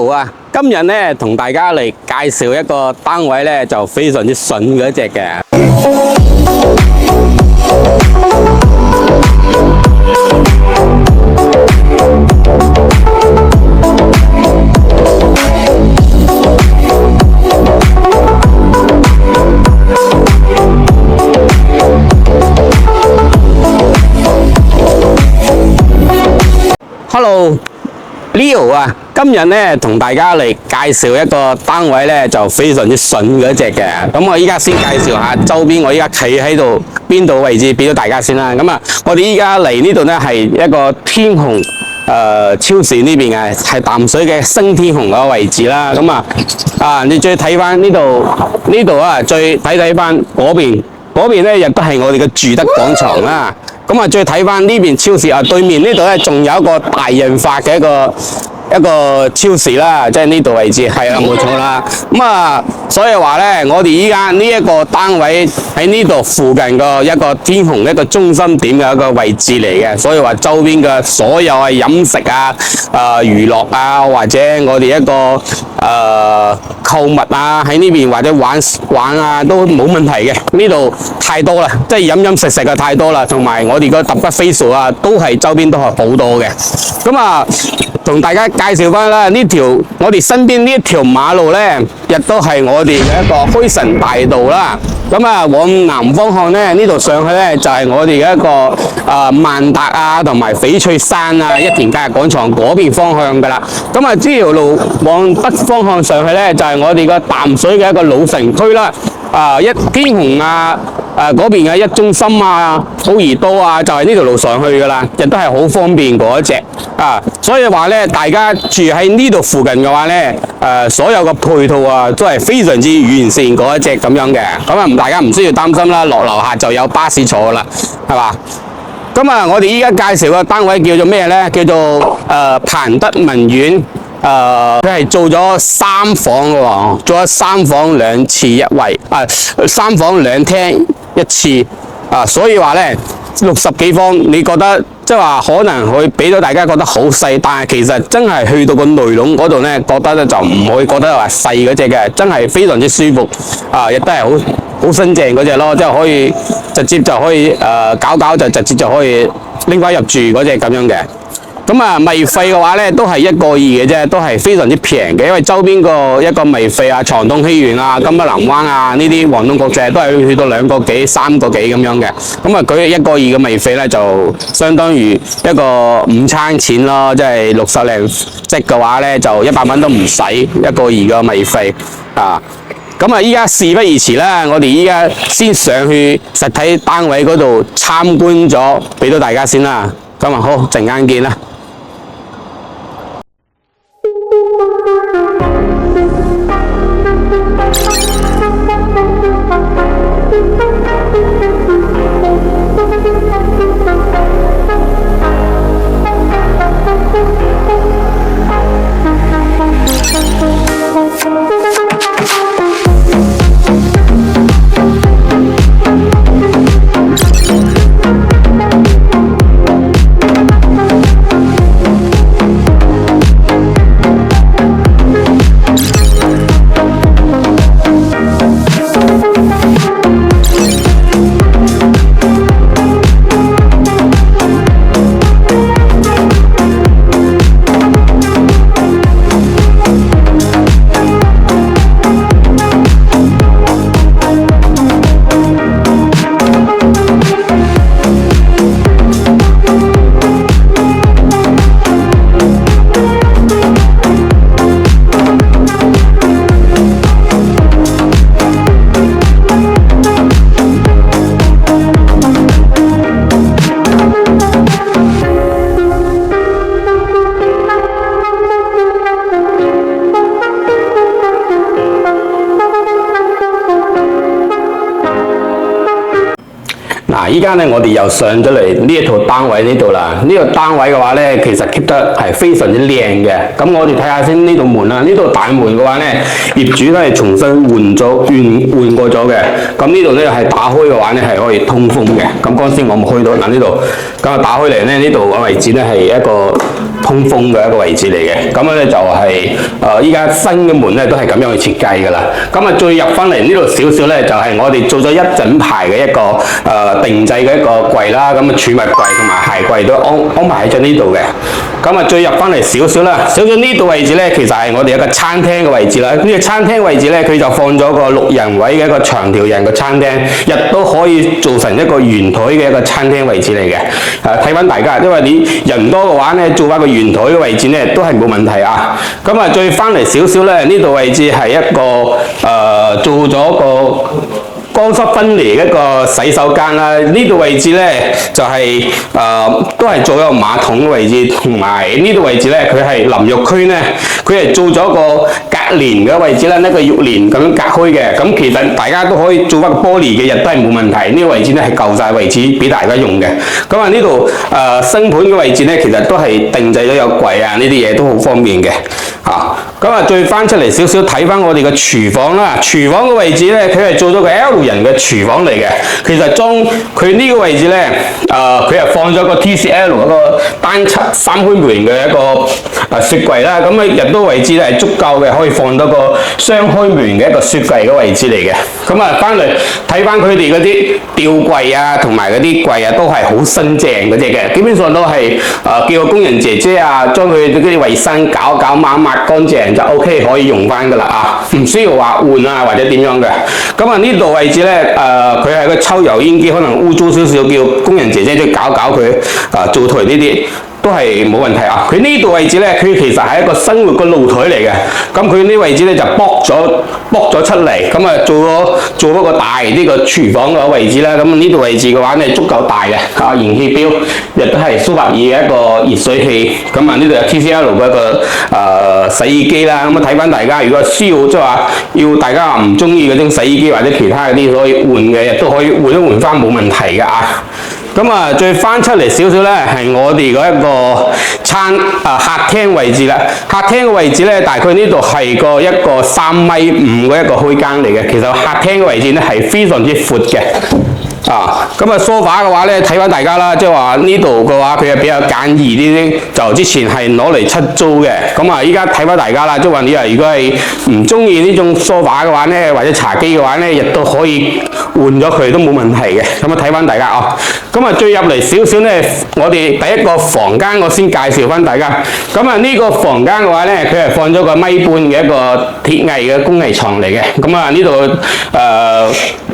Leo 啊，今日咧同大家嚟介紹一個單位咧，就非常之筍嗰隻嘅。Hello。Leo 啊，今日咧同大家嚟介紹一個單位咧，就非常之筍嗰隻嘅。咁我依家先介紹下周邊，我依家企喺度邊度位置俾咗大家先啦。咁啊，我哋依家嚟呢度咧係一個天虹超市呢邊嘅，係淡水嘅新天虹嗰個位置啦。咁啊，你再睇翻呢度啊，再睇翻嗰邊咧，亦都係我哋嘅住德廣場啦。咁啊，再睇翻呢邊超市啊，對面呢度咧仲有一個大潤發嘅一個超市啦，即係呢度位置係啦，冇錯啦。咁啊，所以話咧，我哋依家呢一個單位喺呢度附近個一個天虹一個中心點嘅一個位置嚟嘅，所以話周邊嘅所有嘅飲食啊、娛樂啊，或者我哋一個購物啊，喺呢邊或者玩啊都冇問題嘅。呢度太多啦，即係飲食嘅太多啦，同埋我哋個揼骨 facial 啊，都係周邊都係好多嘅。咁啊，同大家介紹翻啦，我哋身邊呢一條馬路咧，亦都係我哋嘅一個開神大道啦。咁啊，往南方向咧，呢度上去咧就係我哋嘅一個萬達啊，同埋翡翠山啊，一田假日廣場嗰邊方向噶啦。咁啊，呢條路往北方向上去咧，就係我哋個淡水嘅一個老城區啦。一天虹啊，嗰邊嘅一中心啊、好怡多啊，就係呢條路上去噶啦，亦都係好方便嗰一隻啊。所以話咧，大家住喺呢度附近嘅話咧，所有嘅配套啊，都係非常之完善嗰一隻咁樣嘅。咁啊，大家唔需要擔心啦，落樓下就有巴士坐噶啦，係嘛？咁啊，我哋依家介紹嘅單位叫做咩咧？叫做彭德文苑。佢係做咗3房嘅喎，做咗3房2次1衛，3房2廳1次，所以話咧60幾方，你覺得即係話可能會俾到大家覺得好細，但係其實真係去到個內籠嗰度咧，覺得咧就唔會覺得話細嗰隻嘅，真係非常之舒服，亦都係好新淨嗰隻咯，即係可以直接就可以搞就直接就可以拎翻入住嗰隻咁樣嘅。咁啊，米費嘅話咧，都係1個2嘅啫，都係非常之平嘅，因為周邊一個米費啊，長東希園啊、金北南灣啊，呢啲黃東國際都係去到2個幾、3個幾咁樣嘅。咁啊，佢1個2嘅米費咧，就相當於一個午餐錢咯，即係60零即嘅話咧，就100蚊都唔使1個2嘅米費啊。咁啊，依家事不宜遲啦，我哋依家先上去實體單位嗰度參觀咗，俾到大家先啦。咁啊，好，陣間見啦。依家咧，我哋又上咗嚟呢一套單位呢度啦。呢個單位嘅話咧，其實 keep 得係非常之靚嘅。咁我哋睇下先呢度門啦。呢度大門嘅話咧，業主都係重新換過咗嘅。咁呢度咧係打開嘅話咧係可以通風嘅。咁嗰陣時我冇開到，嗱呢度咁啊打開嚟咧，呢度嘅位置咧係一個通風嘅一個位置嚟嘅。咁咧就係依家新嘅門咧都係咁樣去設計㗎啦。咁啊再入翻嚟呢度少少咧，就係我哋做咗一整排嘅一個定製嘅一個櫃啦。咁啊儲物櫃同埋鞋櫃都安排喺咗呢度嘅。咁啊再入翻嚟少少啦，少少呢度位置咧，其實係我哋一個餐廳嘅位置啦。呢個餐廳位置咧，佢就放咗個6人位嘅一個長條人嘅餐廳，亦都可以做成一個圓台嘅一個餐廳位置嚟嘅。睇翻大家，因為你人多嘅話咧，做翻個圓台嘅位置咧都係冇問題啊。咁啊再翻嚟少少咧，呢度位置係一個做咗個乾濕分離嘅一個洗手間啦，呢度位置咧就係、都係做一個馬桶嘅位置，同埋呢度位置咧佢係淋浴區咧，佢係做咗個隔簾嘅位置啦，一個浴簾咁樣隔開嘅。咁其實大家都可以做翻個玻璃嘅，亦都係冇問題。呢個位置咧係夠晒位置俾大家用嘅。咁啊呢度新盤嘅位置咧，其實都係定製咗有櫃啊，呢啲嘢都好方便嘅。咁啊再翻出嚟少少睇翻我哋嘅廚房啦，廚房嘅位置咧，佢係做咗個 L 人嘅廚房嚟嘅。其實裝佢呢個位置咧，佢係放咗個 TCL 嗰個單7 3開門嘅一個雪櫃啦。咁啊入到位置咧係足夠嘅，可以放到個雙開門嘅一個雪櫃嘅位置嚟嘅。咁啊翻嚟睇翻佢哋嗰啲吊櫃啊，同埋嗰啲櫃啊，都係好新淨嗰隻嘅。基本上都係叫個工人姐姐啊，將佢嗰啲衞生搞抹乾淨就 OK 可以用翻噶啦啊，唔需要話換啊或者點樣嘅。咁啊呢度位置咧佢係個抽油煙機，可能污糟少少，叫工人姐姐去搞佢做台呢啲都係冇問題啊。佢呢度位置咧，佢其實係一個生活嘅露台嚟嘅。咁佢呢位置咧就剝咗出嚟，咁啊做嗰個大呢個廚房嘅位置啦。咁呢度位置嘅話咧足夠大嘅燃氣表，亦都係蘇泊爾嘅一個熱水器。咁啊呢度有 TCL 嘅一個洗衣機啦。咁啊睇翻大家，如果需要即係話要大家唔中意嗰種洗衣機或者其他嗰啲可以換嘅，亦都可以換翻冇問題嘅啊。咁啊，再翻出嚟少少咧，係我哋嗰一個客廳位置啦。客廳嘅位置咧，大概呢度係一個3.5米嘅一個開間嚟嘅。其實客廳嘅位置咧係非常之闊嘅。咁啊梳化嘅話咧，睇翻大家啦，即係話呢度嘅話佢係比較簡易啲，就之前係攞嚟出租嘅。咁啊，依家睇翻大家啦，即係話你如果係唔中意呢種梳化嘅話咧，或者茶几嘅話咧，亦都可以換咗佢都冇問題嘅。咁啊睇翻大家啊。咁啊最入嚟少少咧，我哋第一個房間我先介紹翻大家。咁啊呢個房間嘅話咧，佢係放咗個1.5米嘅一個鐵藝嘅工藝床嚟嘅。咁啊呢度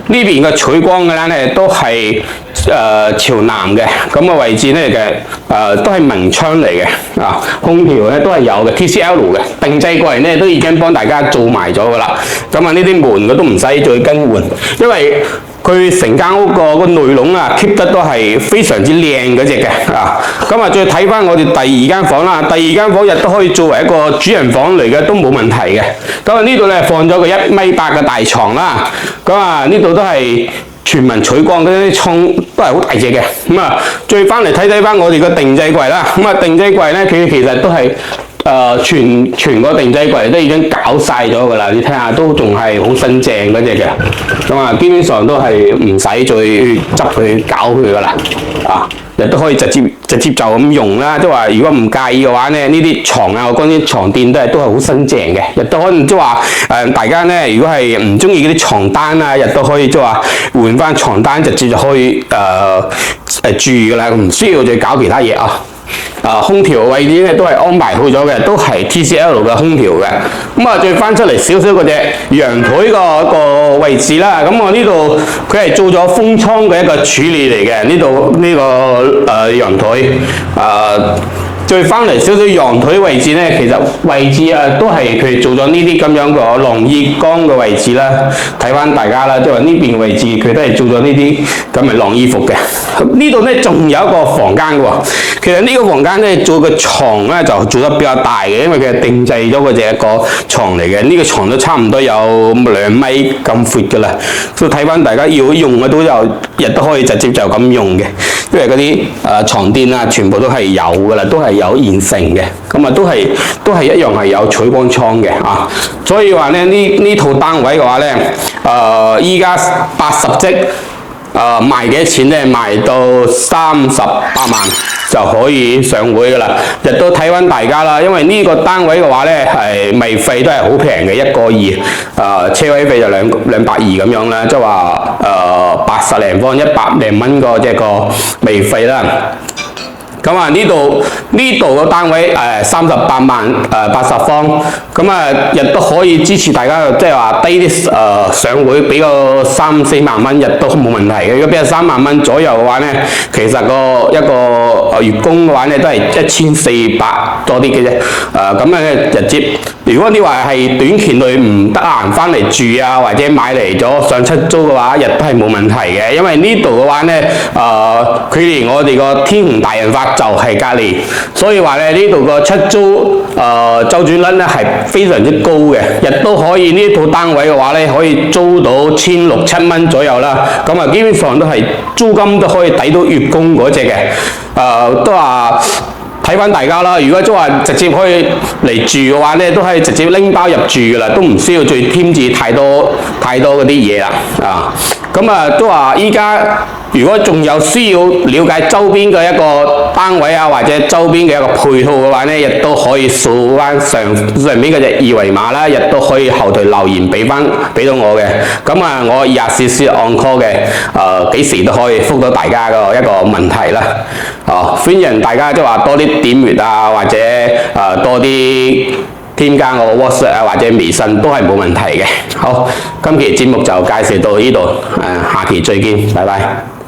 呢邊嘅採光嘅咧都係朝南嘅，咁嘅位置咧都係明窗嚟嘅。空調咧都係有嘅 TCL 嘅，定製櫃咧都已經幫大家做埋咗噶啦。咁啊呢啲門我都唔使再更換，因為佢成間屋個內籠keep 得都係非常之靚嗰隻嘅。咁啊再睇翻我哋第二間房啦，第二間房亦都可以作為一個主人房嚟嘅，都冇問題嘅。咁啊呢度咧放咗個1.8米嘅大床啦。咁啊呢度都係全民採光，嗰啲窗都係好大隻嘅。咁啊再翻嚟睇翻我哋個定製櫃啦。咁啊定製櫃咧佢其實都係全個定製櫃都已經搞晒咗㗎啦，你睇下都仲係好新淨嗰隻嘅。咁啊基本上都係唔使再執佢搞佢㗎啦。亦都可以直接就咁用啦。即係話如果唔介意嘅話咧，呢啲床啊，我講啲床墊都係好新淨嘅。亦都可能即係話大家咧，如果係唔中意嗰啲床單啊，亦都可以即係話換翻床單，直接就可以住㗎啦，唔需要再搞其他嘢啊。空調位置咧都係安排好咗嘅，都係 TCL 嘅空調嘅。咁啊，再翻出嚟少少嗰隻陽台個位置啦。咁我呢度佢係做咗風窗嘅一個處理嚟嘅。呢度呢個陽台再翻嚟少少陽台位置咧，其實位置都係佢做咗呢啲咁樣個晾衣缸嘅位置啦。睇翻大家啦，即係話呢邊位置佢都係做咗呢啲咁嘅晾衣服嘅。呢度咧仲有一個房間嘅喎。其實呢個房間咧做個床咧就做得比較大嘅，因為佢係定製咗嗰隻一個床嚟嘅。呢個床都差唔多有2米咁闊㗎啦。所以睇翻大家要用嘅都有，亦都可以直接就咁用嘅。因為嗰啲床墊啊，全部都係有㗎啦，都係有現成嘅。咁啊都係一樣係有採光窗嘅啊。所以話咧呢套單位嘅話咧，依家80呎賣幾多錢呢？賣到38萬就可以上會噶啦，亦都睇翻大家啦，因為呢個單位嘅話呢，係未費都係好平嘅，1個2，車位費就220咁樣啦，即係話80零方100零蚊個即係個未費啦。咁啊呢度個單位38萬80方，咁啊亦都可以支持大家即係話低啲上會，俾個3、4萬蚊亦都冇問題嘅。如果俾個3萬蚊左右嘅話呢，其實一個月供嘅話呢，都係1400多啲嘅啫。咁樣日接，如果你話係短期內唔得閒翻嚟住啊，或者買嚟咗上出租嘅話，亦都係冇問題嘅。因為呢度嘅話呢，距離我哋個天虹大潤發就係隔離，所以話咧呢度個出租周轉率咧係非常之高嘅，亦都可以呢套單位嘅話咧可以租到1600、1700蚊左右啦。咁啊基本上都係租金都可以抵到月供嗰隻嘅，都話睇翻大家啦。如果都話直接可以嚟住嘅話咧，都可以直接拎包入住噶啦，都唔需要再添置太多嗰啲嘢啦啊。咁啊都話依家如果仲有需要了解周邊嘅一個單位啊，或者周邊嘅一個配套嘅話呢，亦都可以掃翻上面嗰隻二維碼啦，亦都可以後台留言俾到我嘅。咁啊，我24小時 on call 嘅，幾時都可以覆到大家嘅一個問題啦。歡迎大家即係話多啲點閱啊，或者多啲添加我 WhatsApp 啊或者微信都係冇問題嘅。好，今期節目就介紹到呢度，下期再見，拜拜。